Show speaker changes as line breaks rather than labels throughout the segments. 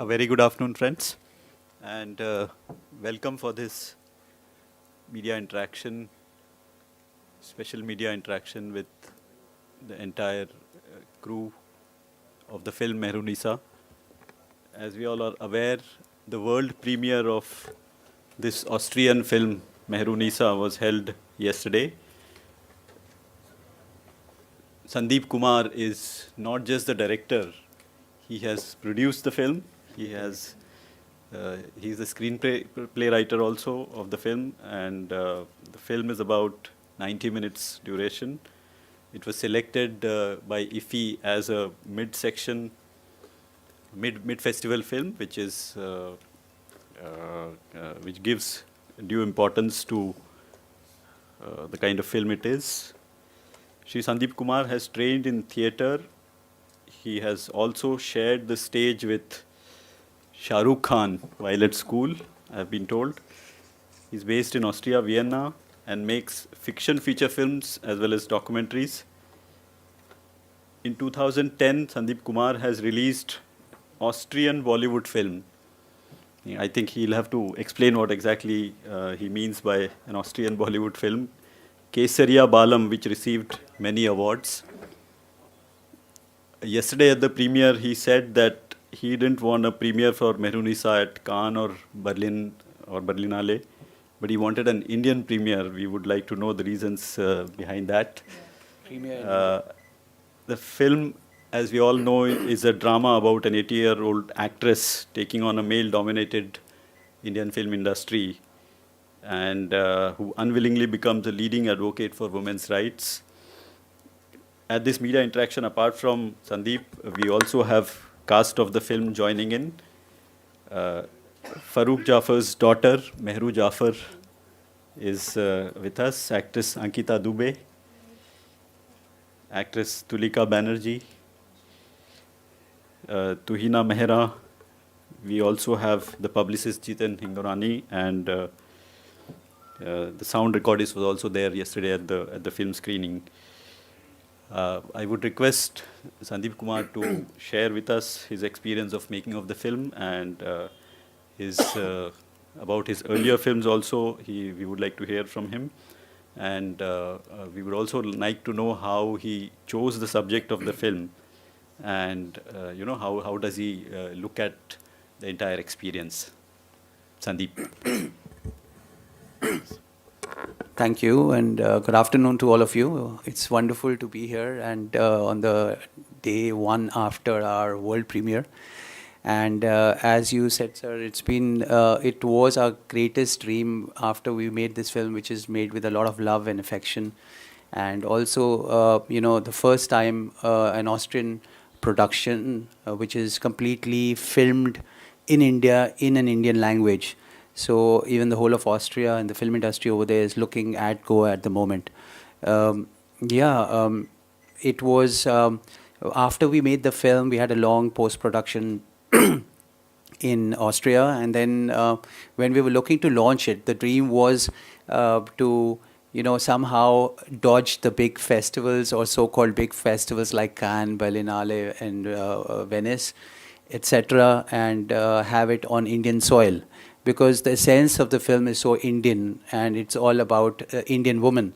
A very good afternoon, friends, and welcome for this media interaction, special media interaction with the entire crew of the film Mehrunisa. As we all are aware, the world premiere of this Austrian film Mehrunisa was held yesterday. Sandeep Kumar is not just the director, he has produced the film, he's the screenplay writer also of the film, and the film is about 90 minutes duration. It was selected by IFI as a mid-section, mid-festival film, which gives due importance to the kind of film it is. Shri Sandeep Kumar has trained in theatre. He has also shared the stage with Shah Rukh Khan while at school, I've been told. He's based in Austria, Vienna, and makes fiction feature films as well as documentaries. In 2010, Sandeep Kumar has released Austrian Bollywood film. I think he'll have to explain what exactly he means by an Austrian Bollywood film. Kesariya Balam, which received many awards. Yesterday at the premiere, he said that he didn't want a premiere for Mehrunisa at Cannes or Berlin or Berlinale, but he wanted an Indian premiere. We would like to know the reasons behind that. The film, as we all know, is a drama about an 80-year-old actress taking on a male-dominated Indian film industry, and who unwillingly becomes a leading advocate for women's rights. At this media interaction, apart from Sandeep, we also have cast of the film joining in. Farooq Jafar's daughter, Mehru Jafar, is with us. Actress Ankita Dubey, actress Tulika Banerjee, Tuhina Mehra. We also have the publicist Jitan Hingorani, and the sound recordist was also there yesterday at the film screening. I would request Sandeep Kumar to share with us his experience of making of the film, and about his earlier films also. We would like to hear from him, and we would also like to know how he chose the subject of the film, and how does he look at the entire experience. Sandeep.
Thank you, and good afternoon to all of you. It's wonderful to be here and on the day one after our world premiere. And as you said, sir, it was our greatest dream after we made this film, which is made with a lot of love and affection. And also, the first time an Austrian production, which is completely filmed in India in an Indian language. So even the whole of Austria and the film industry over there is looking at Goa at the moment. It was after we made the film, we had a long post-production in Austria, and then when we were looking to launch it, the dream was to somehow dodge the big festivals or so-called big festivals like Cannes, Berlinale, and Venice, etc., and have it on Indian soil. Because the essence of the film is so Indian, and it's all about Indian women.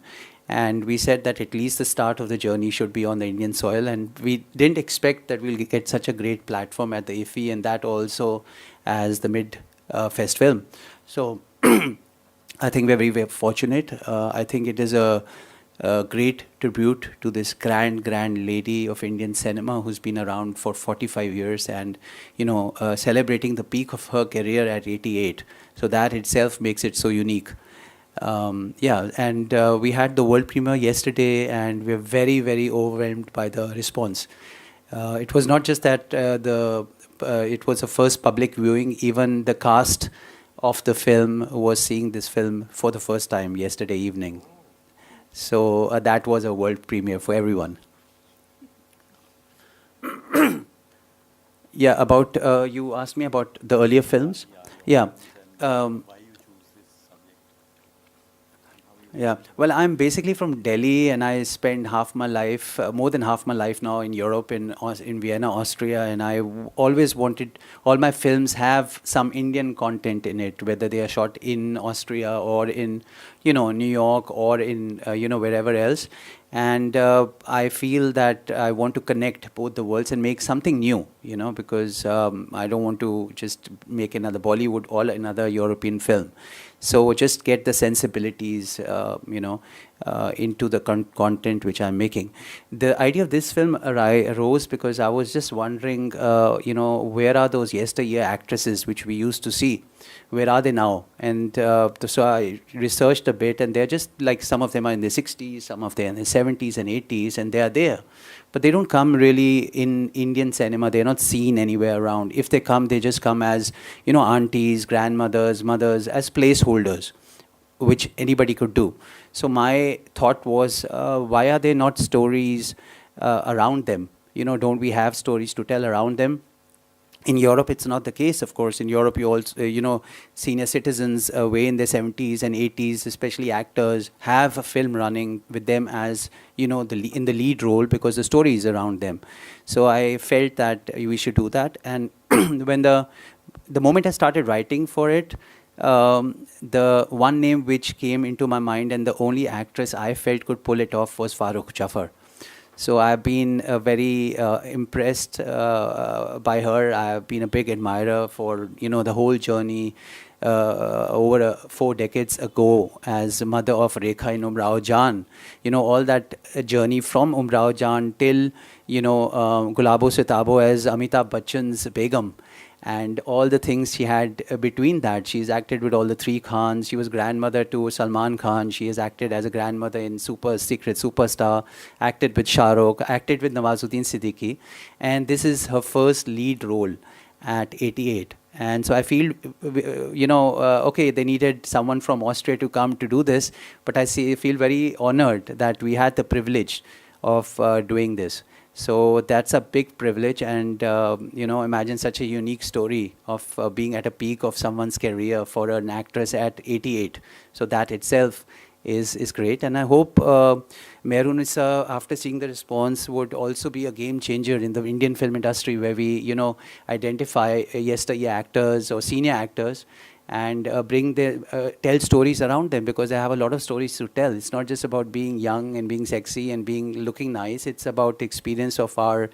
And we said that at least the start of the journey should be on the Indian soil, and we didn't expect that we'll get such a great platform at the IFI, and that also as the mid-fest film. So I think we're very, very fortunate. I think it is a great tribute to this grand lady of Indian cinema who's been around for 45 years and, celebrating the peak of her career at 88. So that itself makes it so unique. We had the world premiere yesterday, and we're very, very overwhelmed by the response. It was not just that it was a first public viewing. Even the cast of the film was seeing this film for the first time yesterday evening. So that was a world premiere for everyone. You asked me about the earlier films. Yeah. Yeah. Well, I'm basically from Delhi, and I spend half my life, more than half my life now in Europe, in Vienna, Austria, and always wanted all my films have some Indian content in it, whether they are shot in Austria or in, New York or in, wherever else. And I feel that I want to connect both the worlds and make something new, because I don't want to just make another Bollywood or another European film. So just get the sensibilities, into the content which I'm making. The idea of this film arose because I was just wondering, where are those yesteryear actresses which we used to see? Where are they now? And so I researched a bit, and they're just like some of them are in their 60s, some of them in their 70s and 80s, and they are there. But they don't come really in Indian cinema. They're not seen anywhere around. If they come, they just come as, aunties, grandmothers, mothers, as placeholders, which anybody could do. So my thought was, why are there not stories around them? Don't we have stories to tell around them? In Europe, it's not the case, of course. In Europe, you also, senior citizens way in their 70s and 80s, especially actors, have a film running with them as, in the lead role because the story is around them. So I felt that we should do that. And when the moment I started writing for it, the one name which came into my mind and the only actress I felt could pull it off was Farooq Jafar. So I've been very impressed by her. I've been a big admirer for the whole journey over 4 decades ago as mother of Rekha in Umrao Jaan. All that journey from Umrao Jaan till Gulabo Sitabo as Amitabh Bachchan's Begum. And all the things she had between that. She's acted with all the 3 Khans. She was grandmother to Salman Khan. She has acted as a grandmother in Secret Superstar, acted with Shah Rukh, acted with Nawazuddin Siddiqui. And this is her first lead role at 88. And so I feel, okay, they needed someone from Austria to come to do this, but I feel very honored that we had the privilege of doing this. So that's a big privilege, and imagine such a unique story of being at a peak of someone's career for an actress at 88. So that itself is great, and I hope Mehrunisa, after seeing the response, would also be a game changer in the Indian film industry, where we identify yesteryear actors or senior actors and tell stories around them, because they have a lot of stories to tell. It's not just about being young and being sexy and looking nice. It's about the experience of our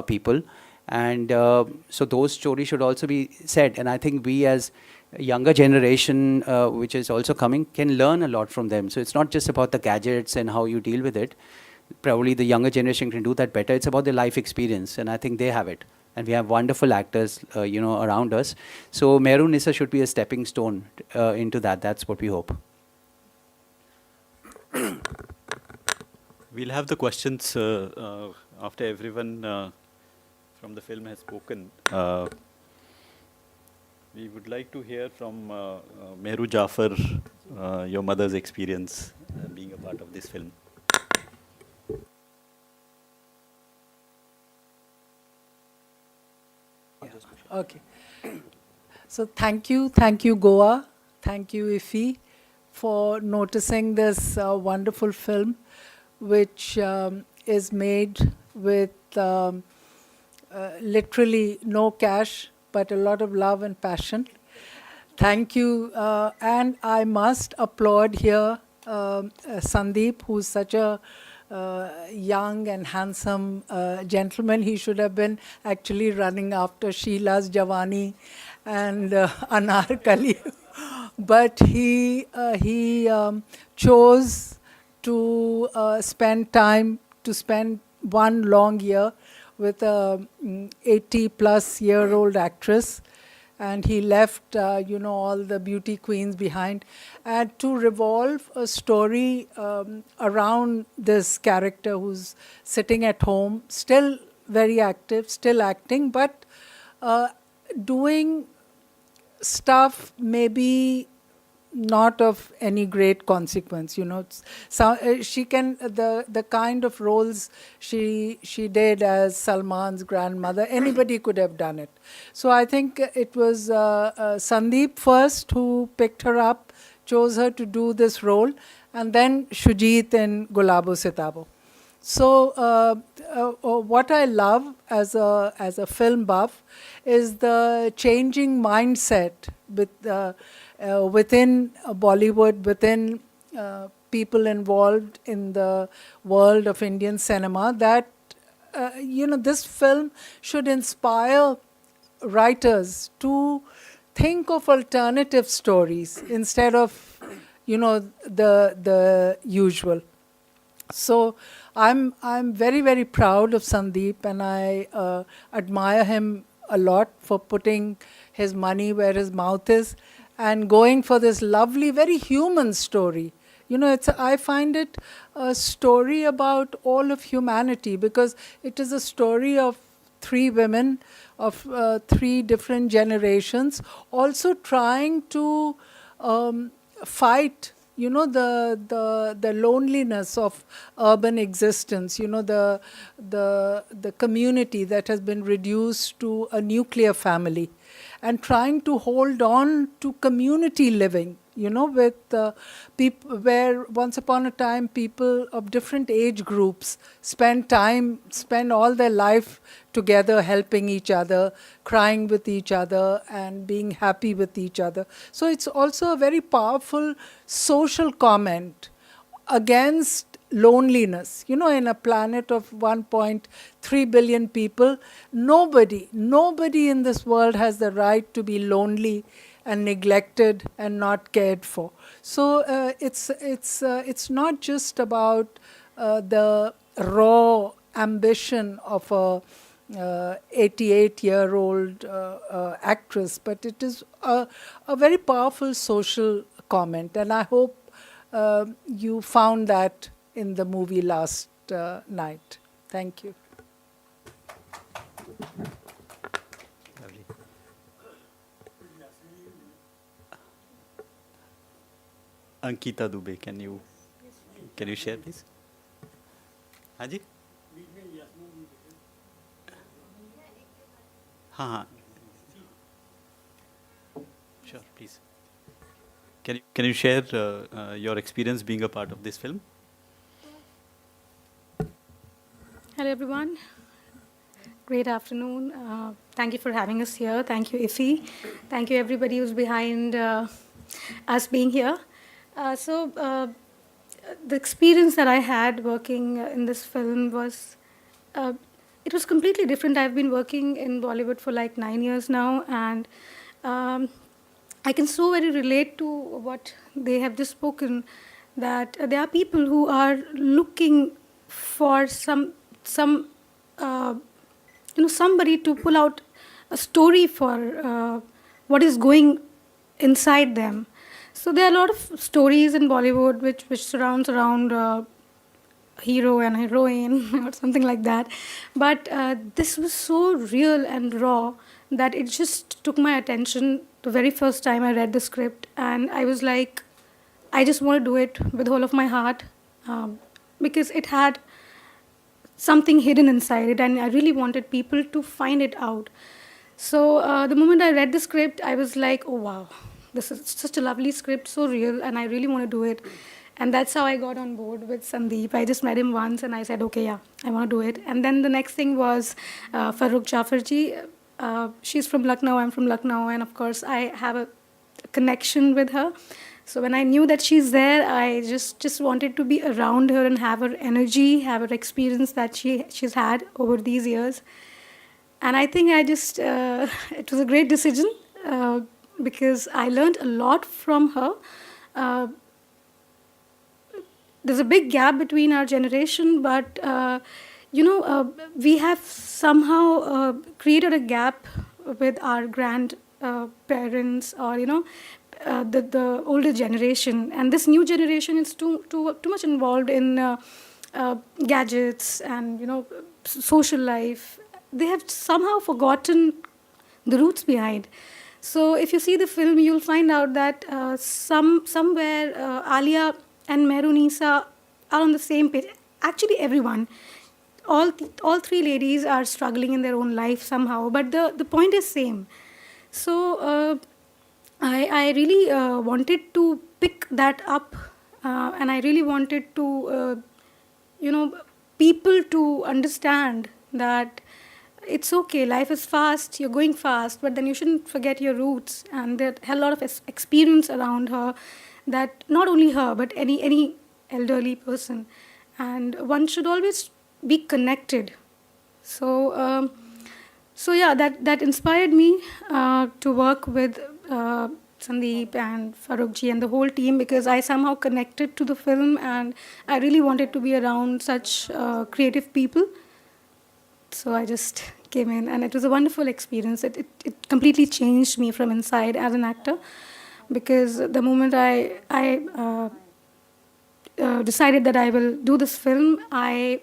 people, and so those stories should also be said. And I think we as a younger generation, which is also coming, can learn a lot from them. So it's not just about the gadgets and how you deal with it. Probably the younger generation can do that better. It's about their life experience, and I think they have it. And we have wonderful actors, around us. So Mehrunisa should be a stepping stone into that. That's what we hope.
We'll have the questions after everyone from the film has spoken. We would like to hear from Mehru Jafar, your mother's experience being a part of this film.
Okay. So thank you, Goa, thank you, Ifi, for noticing this wonderful film, which is made with literally no cash, but a lot of love and passion. Thank you, and I must applaud here Sandeep, who's such a young and handsome gentleman. He should have been actually running after Sheila's Javani and Anarkali. But he chose to spend one long year with a 80-plus-year-old actress. And he left, all the beauty queens behind, and to revolve a story around this character who's sitting at home, still very active, still acting, but doing stuff maybe not of any great consequence, So she can the kind of roles she did as Salman's grandmother, anybody could have done it. So I think it was Sandeep first who picked her up, chose her to do this role, and then Shujit in Gulabo Sitabo. So what I love as a film buff is the changing mindset within Bollywood, within people involved in the world of Indian cinema, that this film should inspire writers to think of alternative stories instead of the usual. So I'm very, very proud of Sandeep, and I admire him a lot for putting his money where his mouth is and going for this lovely, very human story. I find it a story about all of humanity, because it is a story of three women of three different generations, also trying to fight the loneliness of urban existence, the community that has been reduced to a nuclear family, and trying to hold on to community living, with people where once upon a time people of different age groups spend all their life together, helping each other, crying with each other, and being happy with each other. So it's also a very powerful social comment against loneliness. In a planet of 1.3 billion people, nobody in this world has the right to be lonely and neglected and not cared for. So it's not just about the raw ambition of a 88-year-old actress, but it is a very powerful social comment, and I hope you found that in the movie last night. Thank you.
Lovely. Ankita Dubey, can you share, please? Haji? हाँ. Sure, please. Can you share your experience being a part of this film?
Hello, everyone. Great afternoon. Thank you for having us here. Thank you, Iffy. Thank you, everybody who's behind us being here. The experience that I had working in this film was, it was completely different. I've been working in Bollywood for like 9 years now, and I can so very relate to what they have just spoken, that there are people who are looking for somebody to pull out a story for what is going inside them. So there are a lot of stories in Bollywood which surrounds around hero and heroine or something like that. But this was so real and raw that it just took my attention the very first time I read the script. And I was like, I just want to do it with the whole of my heart, because it had something hidden inside it, and I really wanted people to find it out. So the moment I read the script, I was like, oh wow, this is such a lovely script, so real, and I really want to do it. And that's how I got on board with Sandeep. I just met him once, and I said, okay, yeah, I want to do it. And then the next thing was Farrukh Jafarji. She's from Lucknow, I'm from Lucknow, and of course I have a connection with her. So when I knew that she's there, I just wanted to be around her and have her energy, have her experience that she's had over these years. And I think it was a great decision, because I learned a lot from her. There's a big gap between our generation, but we have somehow created a gap with our grandparents, or the older generation, and this new generation is too much involved in gadgets and social life. They have somehow forgotten the roots behind. So if you see the film, you'll find out that somewhere Alia and Mehrunisa are on the same page. Actually, everyone, all three ladies are struggling in their own life somehow, but the point is same. So I really wanted to pick that up and I really wanted to, you know, people to understand that it's okay, life is fast, you're going fast, but then you shouldn't forget your roots. And there had a lot of experience around her, that not only her, but any elderly person. And one should always be connected. So, so yeah, that inspired me to work with Sandeep and Farooq ji and the whole team, because I somehow connected to the film and I really wanted to be around such creative people. So I just came in, and it was a wonderful experience. It completely changed me from inside as an actor, because the moment I decided that I will do this film, I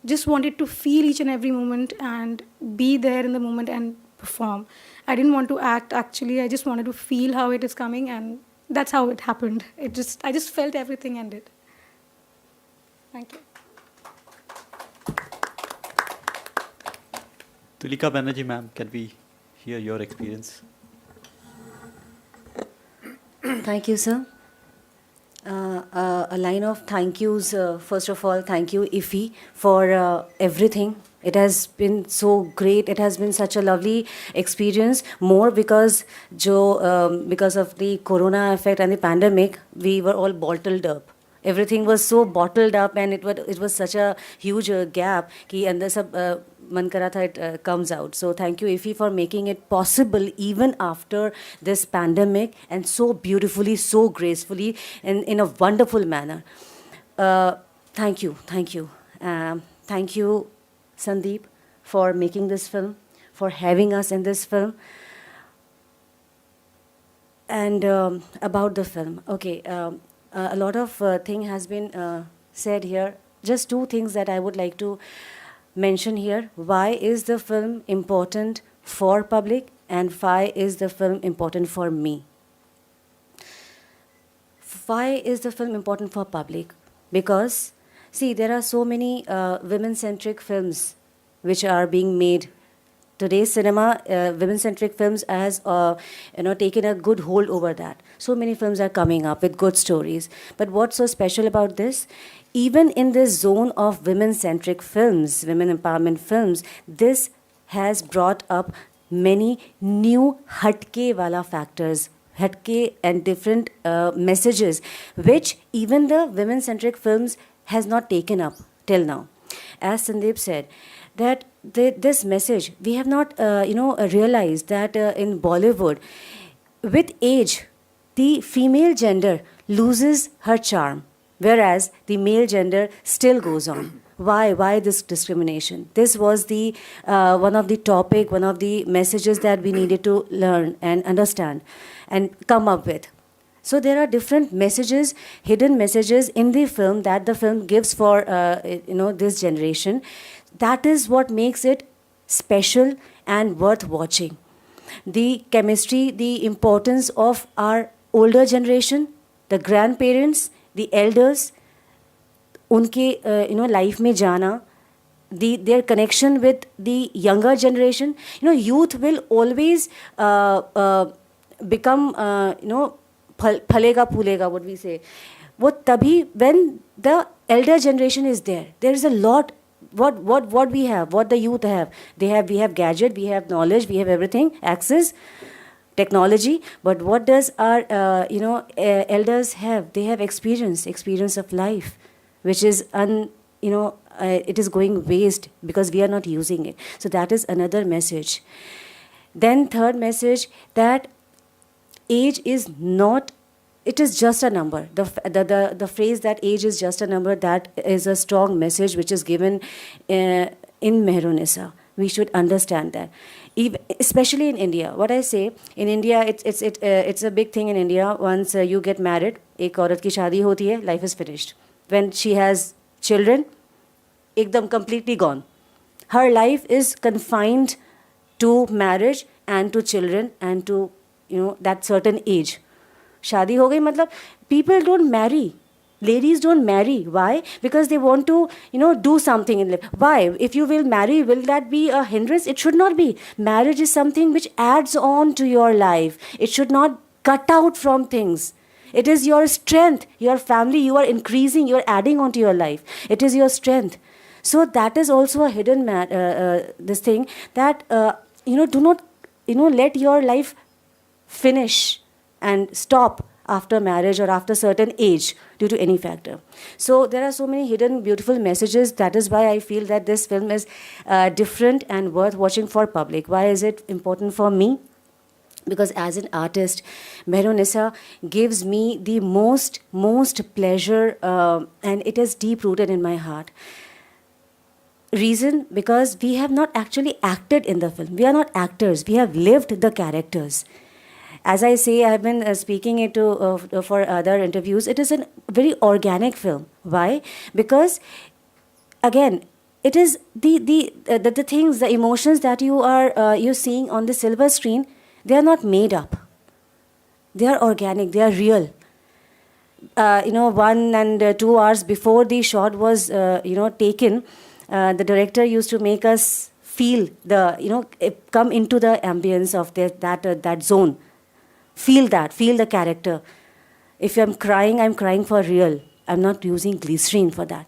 just wanted to feel each and every moment and be there in the moment and perform. I didn't want to act, actually. I just wanted to feel how it is coming, and that's how it happened. I just felt everything and did. Thank you.
Tulika Banerjee ma'am, can we hear your experience?
Thank you, sir. A line of thank yous. First of all, thank you, Ifi, for everything. It has been so great. It has been such a lovely experience. More because because of the corona effect and the pandemic, we were all bottled up. Everything was so bottled up, and it was such a huge gap कि अंदर सब मन करा था it comes out. So thank you, Ifi, for making it possible even after this pandemic, and so beautifully, so gracefully, and in a wonderful manner. Thank you, thank you. Thank you, Sandeep, for making this film, for having us in this film. And about the film, okay, a lot of thing has been said here. Just two things that I would like to mention here. Why is the film important for public, and why is the film important for me? Why is the film important for public? Because, see, there are so many women-centric films which are being made. Today's cinema, women-centric films has taken a good hold over that. So many films are coming up with good stories. But what's so special about this? Even in this zone of women-centric films, women empowerment films, this has brought up many new hatke wala factors, hatke and different messages, which even the women-centric films has not taken up till now. As Sandeep said, that this message, we have not realized that in Bollywood, with age, the female gender loses her charm, whereas the male gender still goes on. Why this discrimination? This was the one of the topic, one of the messages that we needed to learn and understand and come up with. So there are different messages, hidden messages in the film that the film gives for this generation. That is what makes it special and worth watching. The chemistry, the importance of our older generation, the grandparents, the elders, unke life mein jana, their connection with the younger generation. Youth will always become phalega phulega, what we say. What tabhi, when the elder generation is there, there is a lot. What we have, what the youth have. We have gadget, we have knowledge, we have everything, access, technology. But what does our elders have? They have experience of life, which is it is going waste because we are not using it. So that is another message. Then third message, that age is not, it is just a number. The phrase that age is just a number, that is a strong message which is given in Mehrunisa. We should understand that. Especially in India. What I say, in India, it's a big thing in India. Once you get married, ek aurat ki shaadi hoti hai, life is finished. When she has children, ekdam completely gone. Her life is confined to marriage and to children and to that certain age. शादी हो गई मतलब people don't marry. Ladies don't marry. Why? Because they want to, do something in life. Why? If you will marry, will that be a hindrance? It should not be. Marriage is something which adds on to your life. It should not cut out from things. It is your strength, your family, you are increasing, you are adding onto your life. It is your strength. So that is also a hidden this thing that, do not, let your life finish and stop after marriage or after certain age due to any factor. So there are so many hidden beautiful messages. That is why I feel that this film is different and worth watching for public. Why is it important for me? Because as an artist, Mehrunisa gives me the most pleasure, and it is deep rooted in my heart. Reason, because we have not actually acted in the film. We are not actors. We have lived the characters. As I say, I have been speaking it for other interviews. It is a very organic film. Why? Because, again, it is the things, the emotions that you're seeing on the silver screen. They are not made up. They are organic. They are real. 1 and 2 hours before the shot was taken, the director used to make us feel come into the ambience of that zone. Feel the character. If I'm crying for real. I'm not using glycerine for that.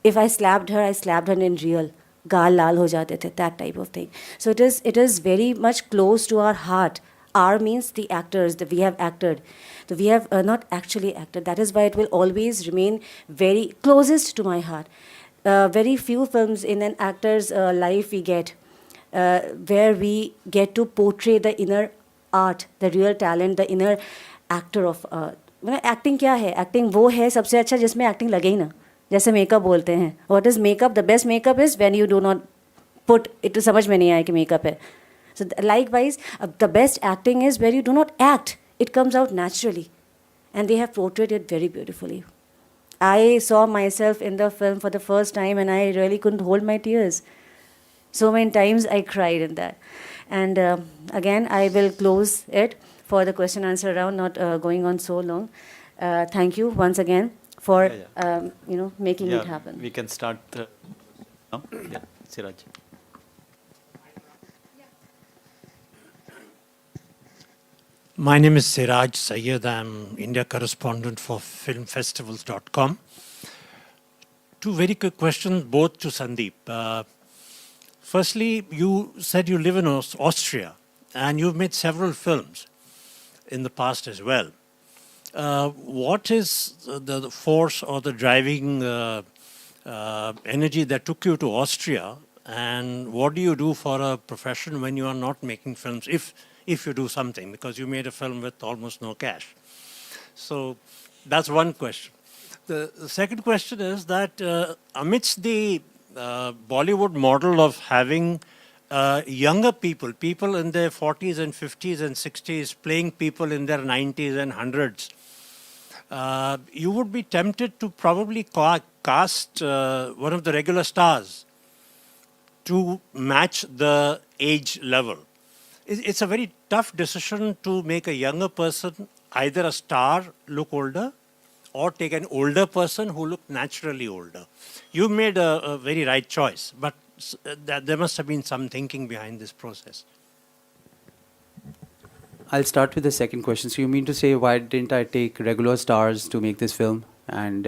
If I slapped her in real. Gaal laal ho jate the, that type of thing. So it is very much close to our heart. Our means the actors, that we have acted. So we have not actually acted. That is why it will always remain very closest to my heart. Very few films in an actor's life we get where we get to portray the inner art, the real talent, the inner actor of acting क्या है? Acting वो है सबसे अच्छा जिसमें acting लगे ही ना. जैसे मेकअप बोलते हैं. What is makeup? The best makeup is when you do not put it to समझ में नहीं आए कि makeup है. So likewise, the best acting is where you do not act. It comes out naturally. And they have portrayed it very beautifully. I saw myself in the film for the first time and I really couldn't hold my tears. So many times I cried in that. And again, I will close it for the question answer round, not going on so long. Thank you once again for making it happen.
We can start now. Yeah, Siraj.
My name is Siraj Sayyed. I'm India correspondent for filmfestivals.com. Two very quick questions, both to Sandeep. Firstly, you said you live in Austria and you've made several films in the past as well. What is the force or the driving energy that took you to Austria, and what do you do for a profession when you are not making films, if you do something, because you made a film with almost no cash? So that's one question. The second question is that amidst the Bollywood model of having younger people in their 40s and 50s and 60s playing people in their 90s and 100s, you would be tempted to probably cast one of the regular stars to match the age level. It's a very tough decision to make a younger person, either a star, look older, or take an older person who looked naturally older. You made a very right choice, but there must have been some thinking behind this process.
I'll start with the second question. So you mean to say, why didn't I take regular stars to make this film? And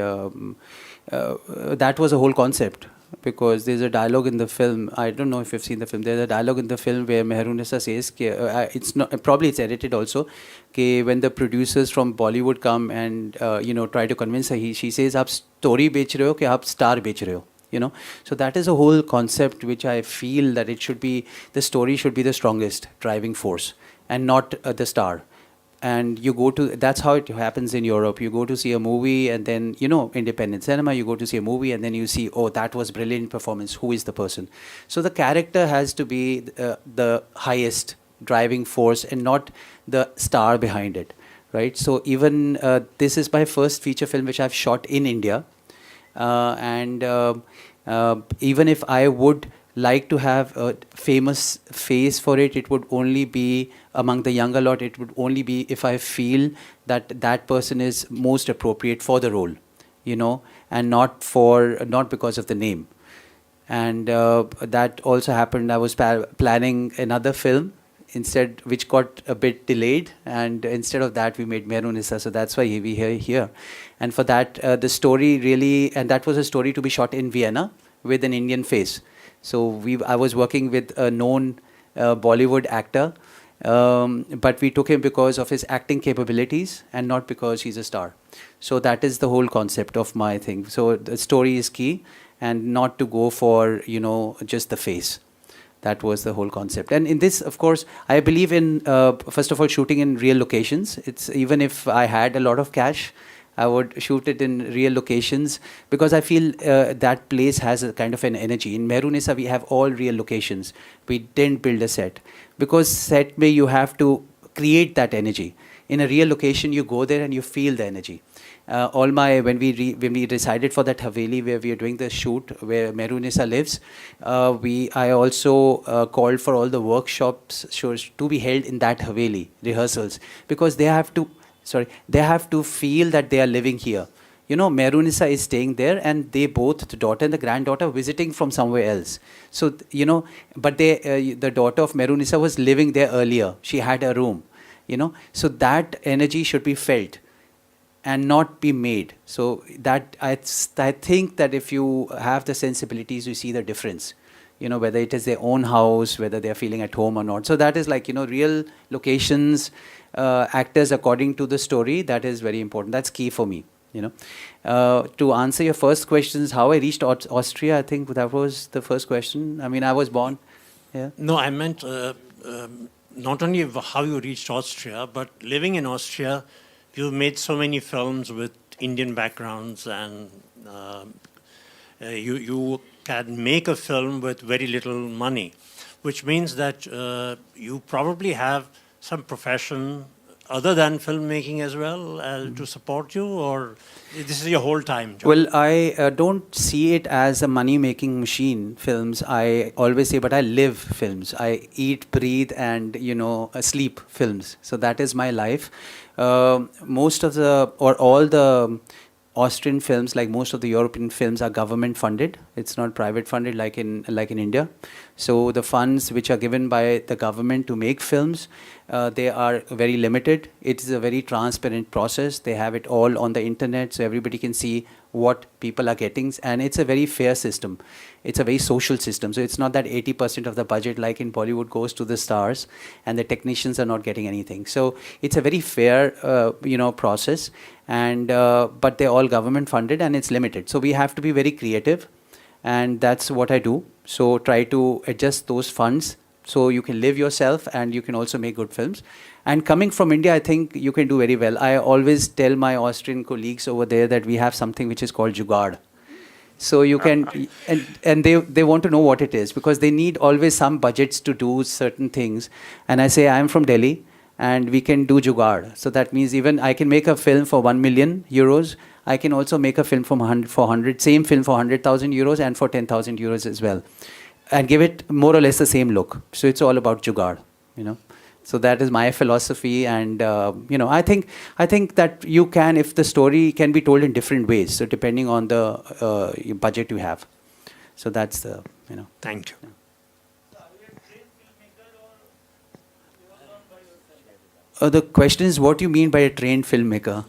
that was a whole concept, because there's a dialogue in the film. I don't know if you've seen the film. There's a dialogue in the film where Mehrunisa says, it's not, probably it's edited also, when the producers from Bollywood come and try to convince her, she says, "Aap story bech rahe ho ki aap star bech rahe ho?" So that is a whole concept which I feel that it should be, the story should be the strongest driving force and not the star. And you go to, that's how it happens in Europe. You go to see a movie and then, independent cinema, you go to see a movie and then you see, oh, that was brilliant performance. Who is the person? So the character has to be the highest driving force and not the star behind it, right? So even this is my first feature film which I've shot in India. Even if I would like to have a famous face for it, it would only be among the younger lot. It would only be if I feel that that person is most appropriate for the role, and not because of the name. And that also happened. I was planning another film instead, which got a bit delayed, and instead of that we made Mehrunisa. So that's why we are here. And for that, the story really, and that was a story to be shot in Vienna with an Indian face. So I was working with a known Bollywood actor, but we took him because of his acting capabilities and not because he's a star. So that is the whole concept of my thing. So the story is key, and not to go for, you know, just the face. That was the whole concept. And in this, of course, I believe in, first of all, shooting in real locations. It's, even if I had a lot of cash, I would shoot it in real locations, because I feel that place has a kind of an energy. In Mehrunisa, we have all real locations. We didn't build a set, because set may you have to create that energy. In a real location, you go there and you feel the energy. When we decided for that Haveli where we are doing the shoot, where Mehrunisa lives, I also called for all the workshops shows to be held in that Haveli, rehearsals, because they have to feel that they are living here. You know, Mehrunisa is staying there, and they both, the daughter and the granddaughter, visiting from somewhere else. So, you know, but the daughter of Mehrunisa was living there earlier. She had a room, you know. So that energy should be felt and not be made. So that I think that if you have the sensibilities, you see the difference. You know, whether it is their own house, whether they are feeling at home or not. So that is like, you know, real locations, actors according to the story. That is very important. That's key for me. You know, to answer your first questions, how I reached Austria, I think that was the first question. I mean, I was born. Yeah.
No, I meant not only how you reached Austria, but living in Austria, you made so many films with Indian backgrounds, and you can make a film with very little money, which means that you probably have some profession other than filmmaking as well to support you, or this is your whole time job?
Well, I don't see it as a money-making machine, films. I always say, but I live films. I eat, breathe, and, you know, sleep films. So that is my life. Most of the, or all the Austrian films, like most of the European films, are government funded. It's not private funded like in India. So the funds which are given by the government to make films, they are very limited. It is a very transparent process. They have it all on the internet, so everybody can see what people are getting, and it's a very fair system. It's a very social system. So it's not that 80% of the budget, like in Bollywood, goes to the stars, and the technicians are not getting anything. So it's a very fair, you know, process, and but they're all government funded, and it's limited. So we have to be very creative, and that's what I do. So try to adjust those funds so you can live yourself and you can also make good films. And coming from India, I think you can do very well. I always tell my Austrian colleagues over there that we have something which is called jugaad. So you can, and they want to know what it is, because they need always some budgets to do certain things. And I say, I'm from Delhi and we can do jugaad. So that means even I can make a film for 1 million euros. I can also make a film for 100, same film for 100,000 euros and for 10,000 euros as well, and give it more or less the same look. So it's all about jugaad, you know. So that is my philosophy, and you know, I think that you can, if the story can be told in different ways, so depending on the budget you have. So that's the, you know.
Thank you.
The question is, what do you mean by a trained filmmaker?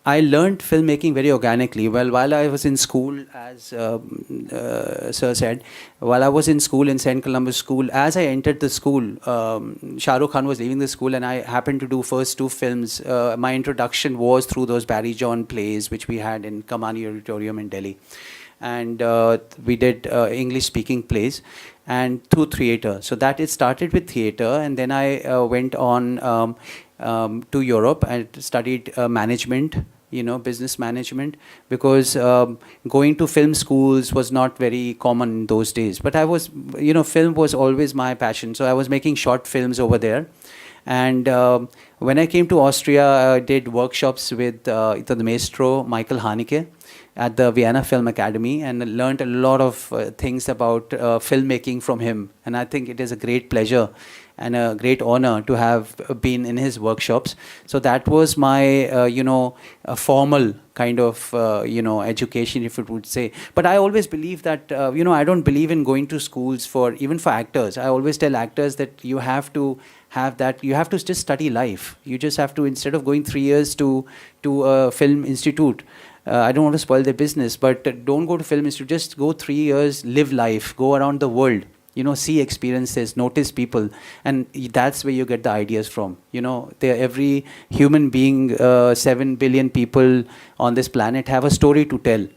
I learned filmmaking very organically. Well, while I was in school, as Sir said, while I was in school in St. Columbus School, as I entered the school, Shah Rukh Khan was leaving the school, and I happened to do first 2 films. My introduction was through those Barry John plays, which we had in Kamani Auditorium in Delhi. And we did English-speaking plays, and through theatre. So that it started with theatre, and then I went on to Europe and studied management, you know, business management, because going to film schools was not very common in those days. But I was, you know, film was always my passion. So I was making short films over there. And when I came to Austria, I did workshops with the maestro, Michael Haneke, at the Vienna Film Academy, and learned a lot of things about filmmaking from him. And I think it is a great pleasure and a great honor to have been in his workshops. So that was my, a formal kind of, education, if it would say. But I always believe that, I don't believe in going to schools even for actors. I always tell actors that you have to have that, you have to just study life. You just have to, instead of going 3 years to a film institute, I don't want to spoil their business, but don't go to film institute, just go 3 years, live life, go around the world, see experiences, notice people, and that's where you get the ideas from. Every human being, 7 billion people on this planet have a story to tell,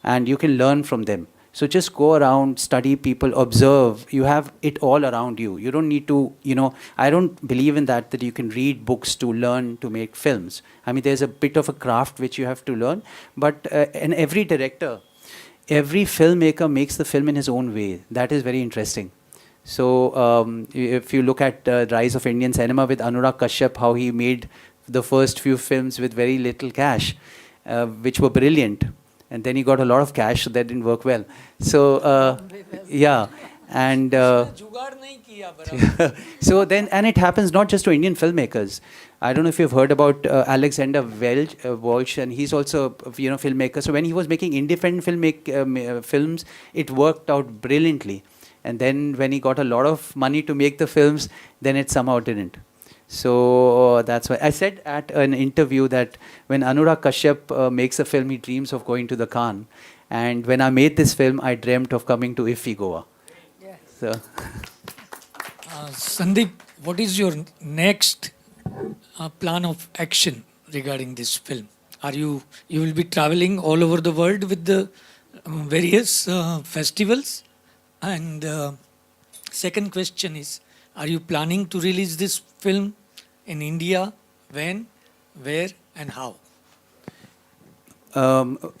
and you can learn from them. So just go around, study people, observe. You have it all around you. You don't need to, I don't believe in that you can read books to learn to make films. I mean, there's a bit of a craft which you have to learn. But and every director, every filmmaker makes the film in his own way. That is very interesting. So if you look at the rise of Indian cinema with Anurag Kashyap, how he made the first few films with very little cash, which were brilliant. And then he got a lot of cash, so that didn't work well. So, yeah. And so then, and it happens not just to Indian filmmakers. I don't know if you've heard about Alexander Walsh, and he's also a filmmaker. So when he was making independent films, it worked out brilliantly. And then when he got a lot of money to make the films, then it somehow didn't. So that's why I said at an interview that when Anurag Kashyap makes a film, he dreams of going to the Cannes. And when I made this film, I dreamt of coming to IFFI Goa.
Yes.
So.
Sandeep, what is your next plan of action regarding this film? You will be traveling all over the world with the various festivals? And second question is, are you planning to release this film in India? When, where, and how?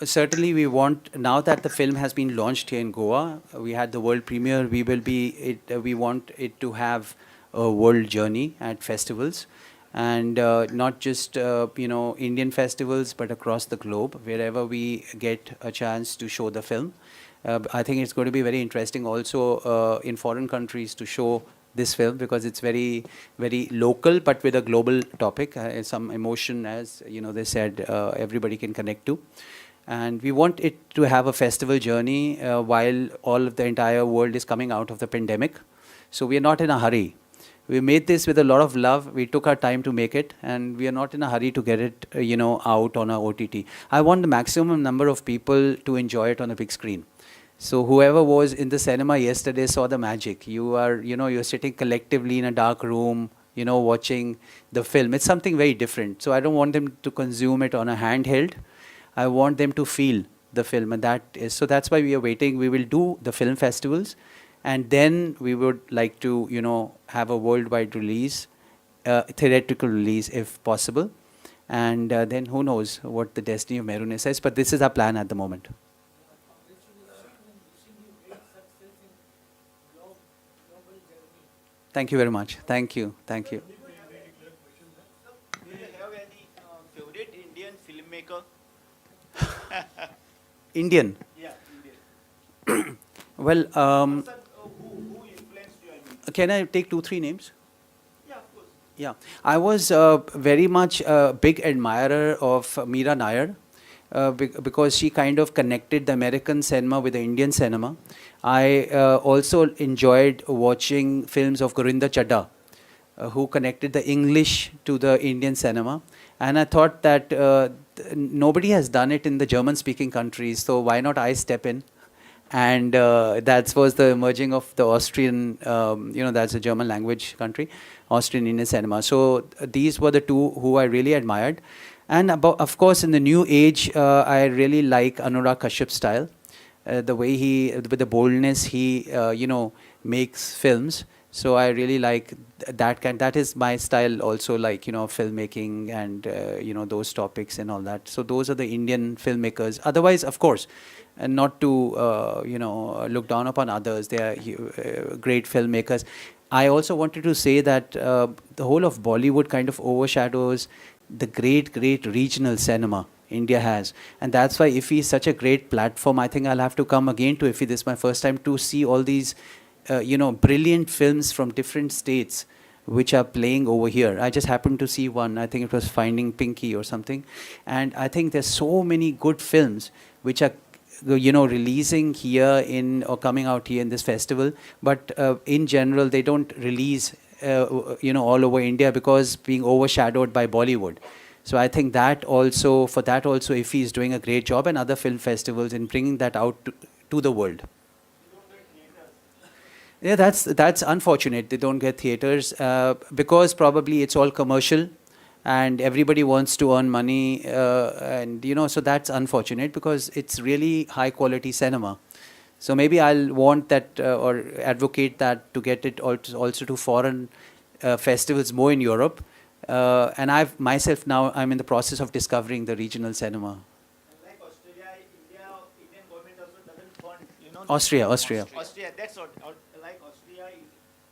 Certainly we want, now that the film has been launched here in Goa, we had the world premiere, we want it to have a world journey at festivals, and not just Indian festivals, but across the globe, wherever we get a chance to show the film. I think it's going to be very interesting also in foreign countries to show this film, because it's very, very local, but with a global topic, some emotion, as they said, everybody can connect to. And we want it to have a festival journey while all of the entire world is coming out of the pandemic. So we are not in a hurry. We made this with a lot of love. We took our time to make it, and we are not in a hurry to get it, out on a OTT. I want the maximum number of people to enjoy it on a big screen. So whoever was in the cinema yesterday saw the magic. You're sitting collectively in a dark room, watching the film. It's something very different. So I don't want them to consume it on a handheld. I want them to feel the film, and so that's why we are waiting. We will do the film festivals, and then we would like to, have a worldwide release, theatrical release if possible. And then who knows what the destiny of Mehrunisa is, but this is our plan at the moment. Thank you very much. Thank you. Thank you.
Do you have any favorite Indian filmmaker?
Indian.
Yeah, Indian.
Well,
Who influenced you? I mean,
can I take 2-3 names?
yeah, of course.
Yeah, I was very much a big admirer of Meera Nair because she kind of connected the American cinema with the Indian cinema. I also enjoyed watching films of Gorinda Chadha, who connected the English to the Indian cinema. And I thought that nobody has done it in the German-speaking countries, so why not I step in? And that was the emerging of the Austrian, that's a German language country, Austrian Indian cinema. So these were the two who I really admired. And of course, in the new age, I really like Anurag Kashyap's style. The way with the boldness he, makes films. So I really like that is my style also, like, filmmaking and, those topics and all that. So those are the Indian filmmakers. Otherwise, of course, and not to, look down upon others. They are great filmmakers. I also wanted to say that the whole of Bollywood kind of overshadows the great regional cinema India has. And that's why IFFI is such a great platform. I think I'll have to come again to IFFI. This is my first time to see all these, brilliant films from different states, which are playing over here. I just happened to see one. I think it was Finding Pinky or something. And I think there's so many good films which are releasing here in or coming out here in this festival. But in general, they don't release, all over India because being overshadowed by Bollywood. So I think that also, for that also, IFFI is doing a great job, and other film festivals in bringing that out to the world. Yeah, that's unfortunate. They don't get theaters because probably it's all commercial, and everybody wants to earn money, and so that's unfortunate because it's really high quality cinema. So maybe I'll want that or advocate that to get it also to foreign festivals more in Europe. And I'm in the process of discovering the regional cinema.
Like Australia, Indian government also doesn't fund,
Austria.
Austria, that's what, like Austria,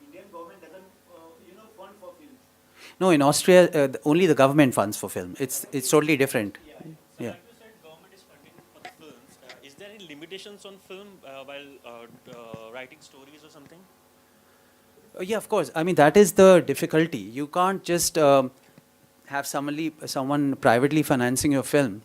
Indian government doesn't, fund for films.
No, in Austria, only the government funds for film. It's totally different. Yeah.
Like you said, government is funding for the films. Is there any limitations on film while writing stories or something?
Yeah, of course. I mean, that is the difficulty. You can't just have someone privately financing your film,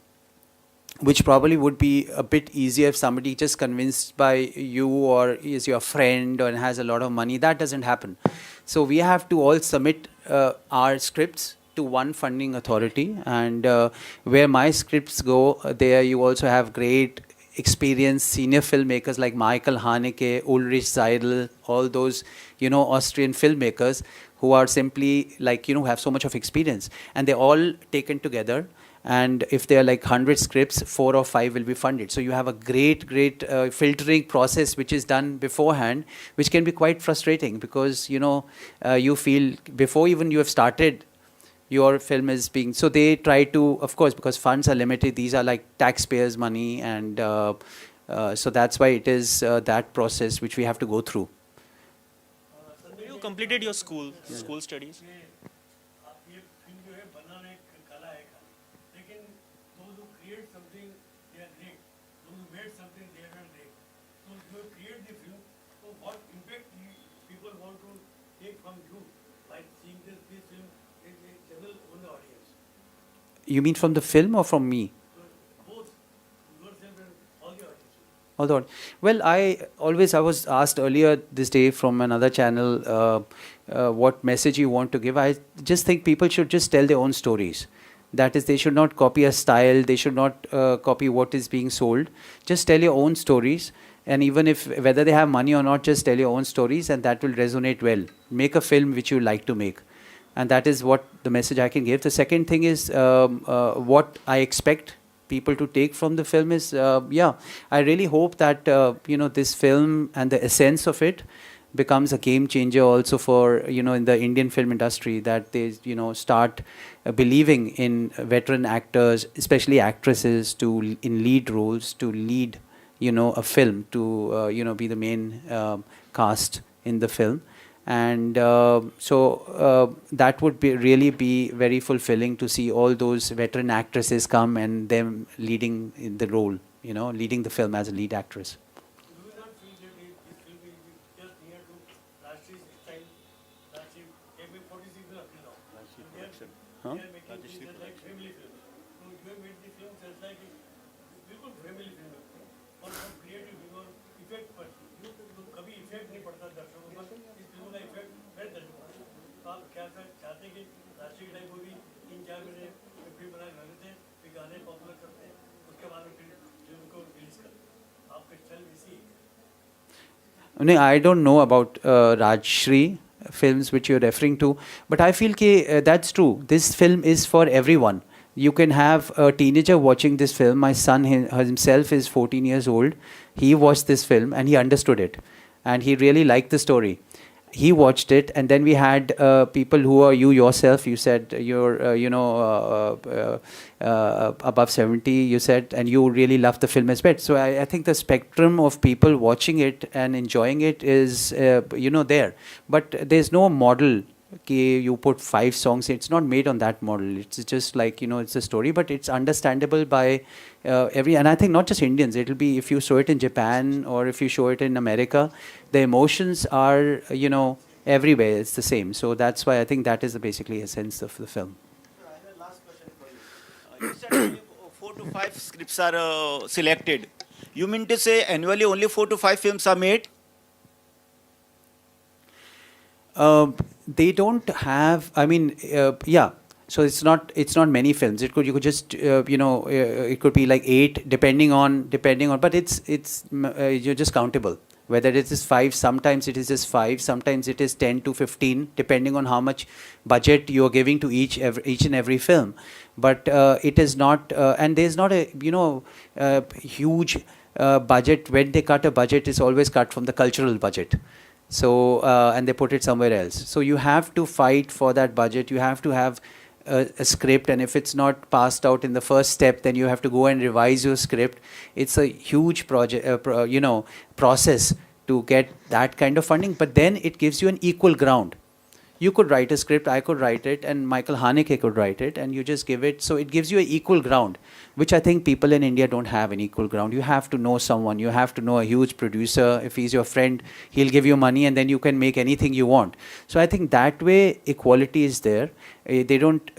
which probably would be a bit easier if somebody just convinced by you or is your friend or has a lot of money. That doesn't happen. So we have to all submit our scripts to one funding authority, and where my scripts go, there you also have great experienced senior filmmakers like Michael Haneke, Ulrich Seidel, all those, Austrian filmmakers who are simply like, have so much of experience. And they're all taken together. And if there are like 100 scripts, 4 or 5 will be funded. So you have a great filtering process which is done beforehand, which can be quite frustrating because, you feel before even you have started, your film is being, so they try to, of course, because funds are limited, these are like taxpayers' money, and so that's why it is that process which we have to go through.
You completed your school studies.
You mean from the film or from me? Although, well, I was asked earlier this day from another channel what message you want to give. I just think people should just tell their own stories. That is, they should not copy a style. They should not copy what is being sold. Just tell your own stories. And even if whether they have money or not, just tell your own stories, and that will resonate well. Make a film which you like to make. And that is what the message I can give. The second thing is what I expect people to take from the film is, I really hope that, this film and the essence of it becomes a game changer also for, in the Indian film industry, that they, start believing in veteran actors, especially actresses, in lead roles, to lead, a film, to, be the main cast in the film. And so that would really be very fulfilling to see all those veteran actresses come and them leading in the role, leading the film as a lead actress. Huh? No, I don't know about Rajshri films which you're referring to, but I feel that's true. This film is for everyone. You can have a teenager watching this film. My son himself is 14 years old. He watched this film and he understood it, and he really liked the story. He watched it, and then we had people who are you yourself. You said you're, above 70. You said, and you really love the film as well. So I think the spectrum of people watching it and enjoying it is, there. But there's no model. You put 5 songs. It's not made on that model. It's just like, it's a story, but it's understandable by and I think not just Indians. It'll be if you show it in Japan or if you show it in America, the emotions are, everywhere it's the same. So that's why I think that is basically a sense of the film.
I have a last question for you. You said only 4 to 5 scripts are selected. You mean to say annually only 4 to 5 films are made?
They don't have. I mean, yeah. So it's not many films. You could just it could be like 8 depending on. But you're just countable. Whether it is 5, sometimes it is just 5, sometimes it is 10 to 15, depending on how much budget you are giving to each and every film. But it is not, and there's not a huge budget. When they cut a budget, it's always cut from the cultural budget. So and they put it somewhere else. So you have to fight for that budget. You have to have a script, and if it's not passed out in the first step, then you have to go and revise your script. It's a huge project, process to get that kind of funding. But then it gives you an equal ground. You could write a script, I could write it, and Michael Haneke could write it, and you just give it. So it gives you an equal ground, which I think people in India don't have an equal ground. You have to know someone. You have to know a huge producer. If he's your friend, he'll give you money, and then you can make anything you want. So I think that way equality is there. They don't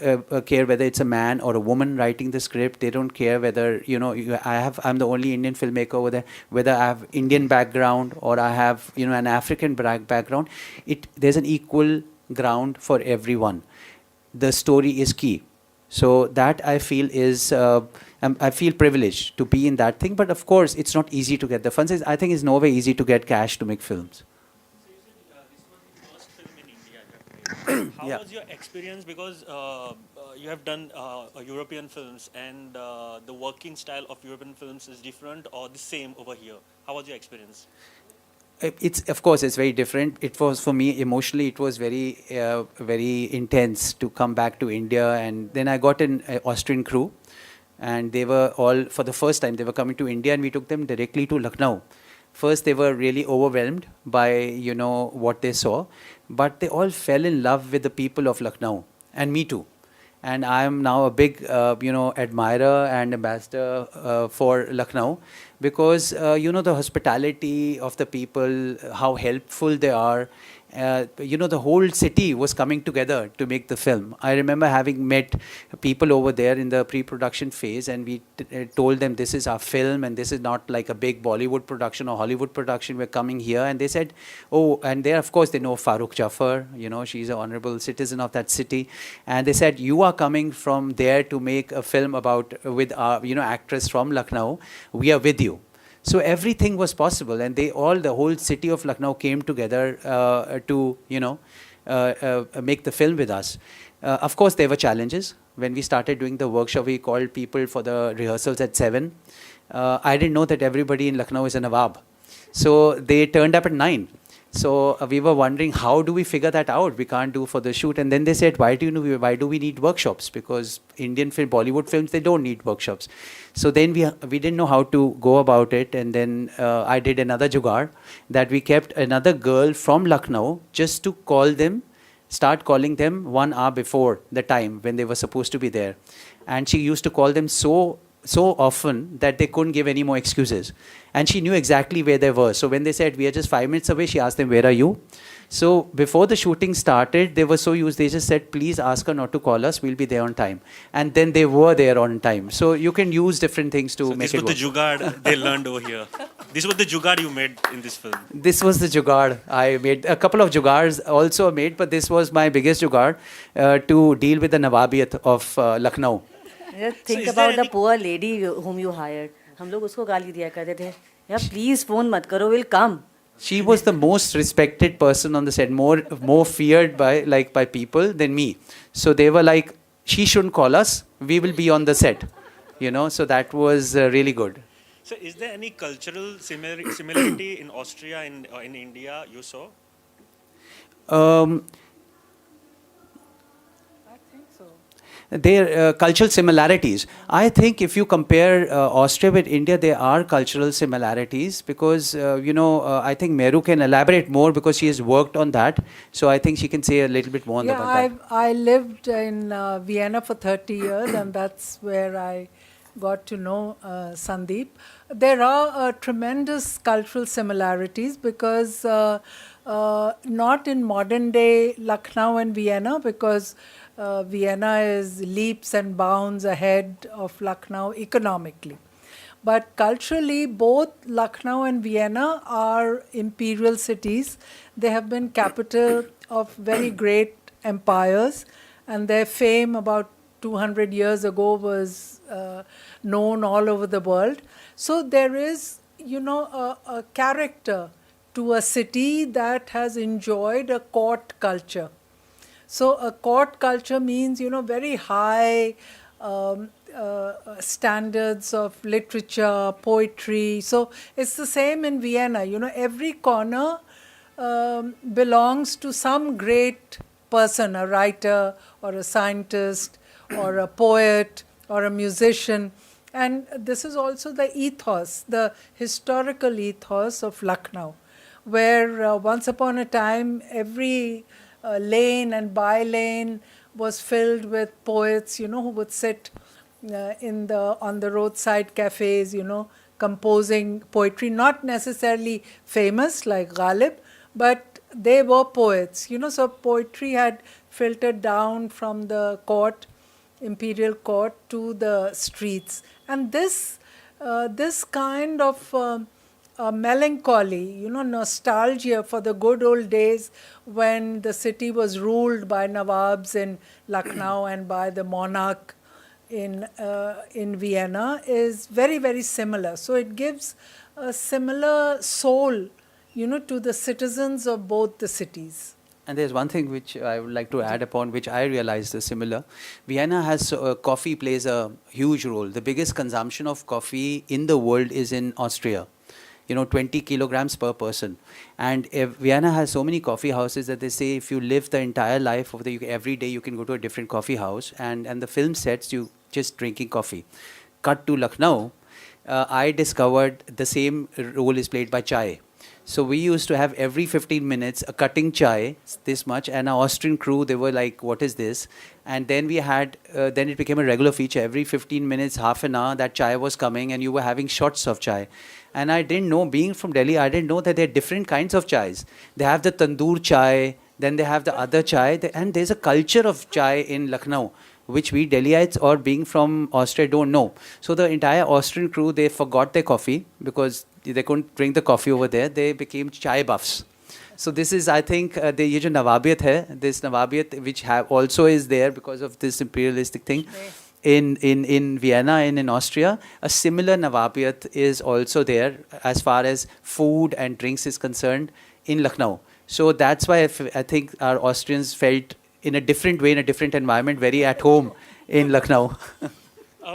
care whether it's a man or a woman writing the script. They don't care whether I'm the only Indian filmmaker over there. Whether I have Indian background or I have an African background. There's an equal ground for everyone. The story is key. So that I feel is I feel privileged to be in that thing. But of course, it's not easy to get the funds. I think it's no way easy to get cash to make films.
So you said this was the first film in India you have made. How
Yeah.
was your experience? Because you have done European films, and the working style of European films is different or the same over here. How was your experience?
Of course it's very different. It was, for me, emotionally it was very very intense to come back to India. And then I got an Austrian crew, and they were all, for the first time they were coming to India, and we took them directly to Lucknow. First they were really overwhelmed by what they saw, but they all fell in love with the people of Lucknow, and me too. And I am now a big admirer and ambassador for Lucknow, because the hospitality of the people, how helpful they are. The whole city was coming together to make the film. I remember having met people over there in the pre-production phase, and we told them this is our film, and this is not like a big Bollywood production or Hollywood production. We're coming here, and they said, oh, and they, of course, they know Farooq Jafar. She's an honorable citizen of that city, and they said, you are coming from there to make a film with our actress from Lucknow. We are with you. So everything was possible, and the whole city of Lucknow came together to make the film with us. Of course, there were challenges. When we started doing the workshop, we called people for the rehearsals at 7. I didn't know that everybody in Lucknow is a Nawab. So they turned up at 9. So we were wondering, how do we figure that out? We can't do for the shoot. And then they said, why do we need workshops? Because Indian film, Bollywood films, they don't need workshops. So then we didn't know how to go about it. And then I did another jugaad, that we kept another girl from Lucknow just to start calling them 1 hour before the time when they were supposed to be there. And she used to call them so often that they couldn't give any more excuses. And she knew exactly where they were. So when they said, we are just 5 minutes away, she asked them, where are you? So before the shooting started, they were so used, they just said, please ask her not to call us, we'll be there on time. And then they were there on time. So you can use different things to make it work.
This was the jugaad they learned over here. This was the jugaad you made in this film.
This was the jugaad I made. A couple of jugads also made, but this was my biggest jugaad to deal with the Nawabiyat of Lucknow.
Just think about the poor lady whom you hired. हम लोग उसको गाली दिया करते थे, यार please phone मत करो, we'll come.
She was the most respected person on the set, more feared by people than me. So they were like, she shouldn't call us, we will be on the set. So that was really good.
So is there any cultural similarity in Austria and in India you saw?
There are cultural similarities. I think if you compare Austria with India, there are cultural similarities, because I think Meru can elaborate more because she has worked on that. So I think she can say a little bit more about that.
I lived in Vienna for 30 years, and that's where I got to know Sandeep. There are tremendous cultural similarities, because not in modern day Lucknow and Vienna, because Vienna is leaps and bounds ahead of Lucknow economically. But culturally, both Lucknow and Vienna are imperial cities. They have been capital of very great empires, and their fame about 200 years ago was known all over the world. So there is, a character to a city that has enjoyed a court culture. So a court culture means, very high standards of literature, poetry. So it's the same in Vienna. Every corner belongs to some great person, a writer or a scientist or a poet or a musician. And this is also the ethos, the historical ethos of Lucknow, where once upon a time every lane and by-lane was filled with poets, who would sit on the roadside cafes, composing poetry, not necessarily famous like Ghalib, but they were poets, so poetry had filtered down from the court, imperial court, to the streets. And this kind of melancholy, nostalgia for the good old days when the city was ruled by Nawabs in Lucknow and by the monarch in Vienna, is very, very similar. So it gives a similar soul, to the citizens of both the cities.
And there's one thing which I would like to add upon, which I realized is similar. Vienna has coffee plays a huge role. The biggest consumption of coffee in the world is in Austria. 20 kilograms per person. And Vienna has so many coffee houses that they say if you live the entire life of every day, you can go to a different coffee house. And the film sets you just drinking coffee. Cut to Lucknow, I discovered the same role is played by chai. So we used to have every 15 minutes a cutting chai, this much, and our Austrian crew, they were like, what is this? And then we had, then it became a regular feature. Every 15 minutes, half an hour, that chai was coming and you were having shots of chai. And I didn't know, being from Delhi, I didn't know that there are different kinds of chais. They have the tandoor chai, then they have the other chai, and there's a culture of chai in Lucknow, which we Delhiites or being from Austria don't know. So the entire Austrian crew, they forgot their coffee because they couldn't drink the coffee over there. They became chai buffs. So this is, I think, ये जो नवाबियत है, this नवाबियत which also is there because of this imperialistic thing. In Vienna and in Austria, a similar Nawabiyat is also there as far as food and drinks is concerned in Lucknow. So that's why I think our Austrians felt in a different way, in a different environment, very at home in Lucknow.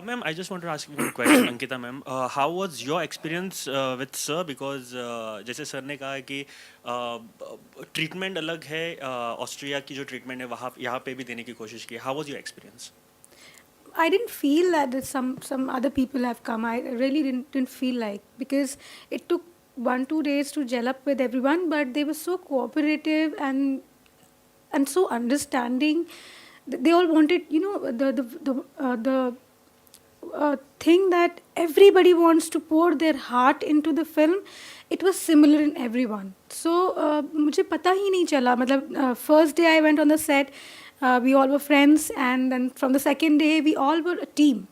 Ma'am, I just want to ask you one question, Ankita ma'am. How was your experience with sir? Because जैसे sir ने कहा कि treatment अलग है, Austria की जो treatment है वहाँ यहाँ पे भी देने की कोशिश की. How was your experience?
I didn't feel that some other people have come. I really didn't feel like, because it took 1-2 days to gel up with everyone, but they were so cooperative and so understanding. They all wanted, the thing that everybody wants to pour their heart into the film. It was similar in everyone. So मुझे पता ही नहीं चला. मतलब first day I went on the set. We all were friends, and then from the second day, we all were a team.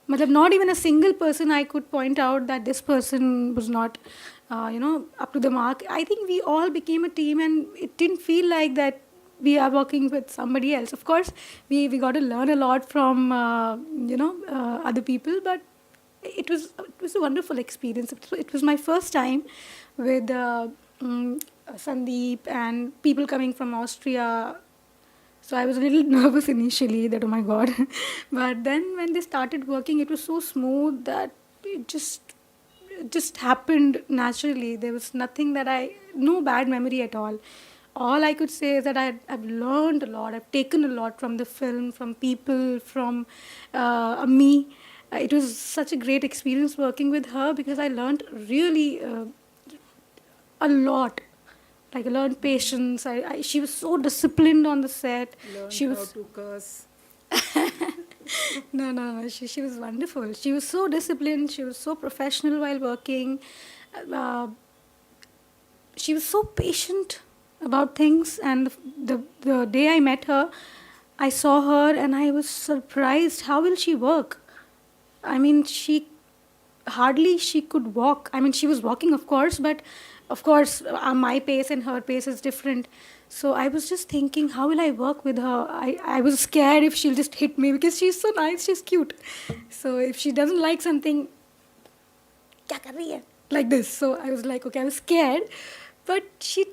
Matlab, not even a single person I could point out that this person was not, up to the mark. I think we all became a team, and it didn't feel like that we are working with somebody else. Of course, we got to learn a lot from, other people, but it was a wonderful experience. It was my first time with Sandeep and people coming from Austria. So I was a little nervous initially that, oh my God. But then when they started working, it was so smooth that it just happened naturally. There was nothing no bad memory at all. All I could say is that I've learned a lot. I've taken a lot from the film, from people, from me. It was such a great experience working with her because I learned really a lot. Like I learned patience. She was so disciplined on the set.
Learned
she
how
was
to curse.
No. She was wonderful. She was so disciplined. She was so professional while working. she was so patient about things. And the day I met her, I saw her and I was surprised. How will she work? I mean, she could walk. I mean, she was walking, of course, but of course, my pace and her pace is different. So I was just thinking, how will I work with her? I was scared if she'll just hit me because she's so nice, she's cute. So if she doesn't like something, "Kya kar rahi hai?" Like this. So I was like, okay, I was scared. But she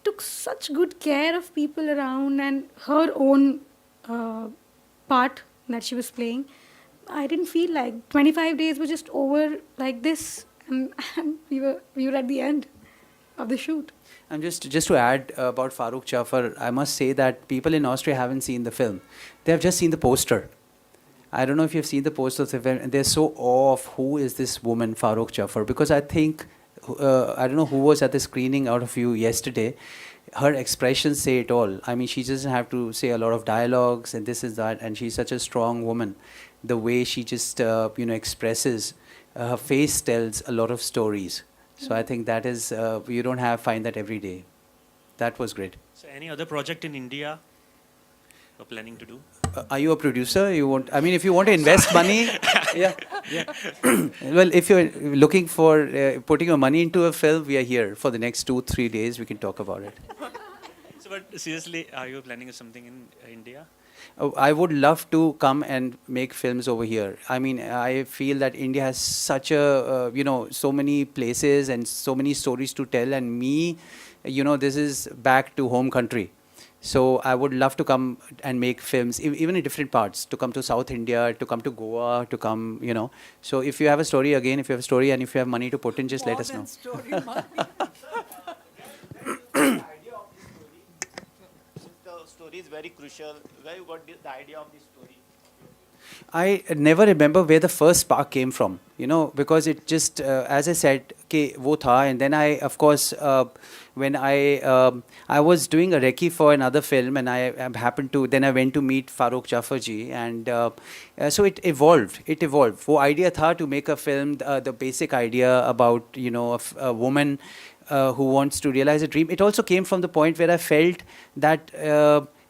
took such good care of people around and her own part that she was playing. I didn't feel like 25 days were just over like this, and, and we were at the end of the shoot.
And just to add about Farooq Jafar, I must say that people in Austria haven't seen the film. They have just seen the poster. I don't know if you've seen the poster of the film, and they're so awe of who is this woman, Farooq Jafar, because I think, I don't know who was at the screening out of you yesterday, her expressions say it all. I mean, she doesn't have to say a lot of dialogues and this is that, and she's such a strong woman. The way she just, expresses, her face tells a lot of stories. So I think that is, you don't find that every day. That was great.
So any other project in India you're planning to do?
Are you a producer? I mean, if you want to invest money, yeah. Well, if you're looking for putting your money into a film, we are here for the next 2-3 days. We can talk about it.
So, but seriously, are you planning something in India?
I would love to come and make films over here. I mean, I feel that India has such a, so many places and so many stories to tell. And me, this is back to home country. So I would love to come and make films, even in different parts, to come to South India, to come to Goa, to come, So if you have a story, again, if you have a story and if you have money to put in, just let us know.
The story is very crucial. Where you got the idea of this story?
I never remember where the first spark came from, because it just, as I said, wo tha, and then I, of course, when I was doing a recce for another film, and I happened to, then I went to meet Farooq Jafar ji, and so it evolved. Wo idea tha to make a film, the basic idea about, a woman who wants to realize a dream. It also came from the point where I felt that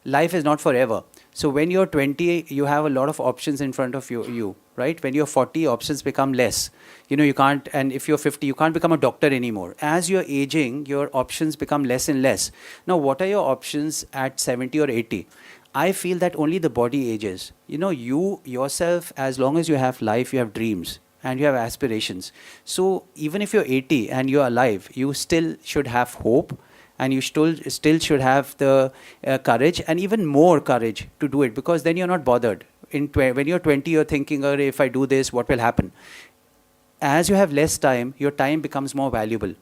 life is not forever. So when you're 20, you have a lot of options in front of you, right? When you're 40, options become less. You can't, and if you're 50, you can't become a doctor anymore. As you're aging, your options become less and less. Now, what are your options at 70 or 80? I feel that only the body ages. You yourself, as long as you have life, you have dreams and you have aspirations. So even if you're 80 and you're alive, you still should have hope. And you still should have the courage, and even more courage to do it, because then you're not bothered. When you're 20, you're thinking, if I do this, what will happen? As you have less time, your time becomes more valuable.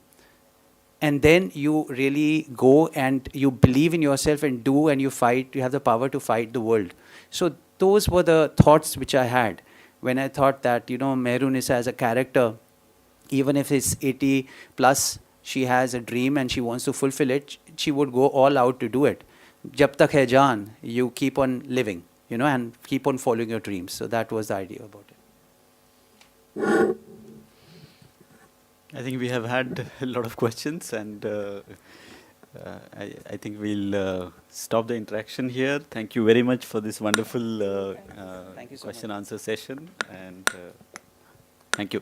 And then you really go and you believe in yourself and do, and you fight. You have the power to fight the world. So those were the thoughts which I had when I thought that, Mehrunisa as a character, even if it's 80 plus, she has a dream and she wants to fulfill it, she would go all out to do it. Jab tak hai jaan, you keep on living, and keep on following your dreams. So that was the idea about it.
I think we have had a lot of questions, and I think we'll stop the interaction here. Thank you very much for this wonderful
Thank you so
question-answer session, and thank you.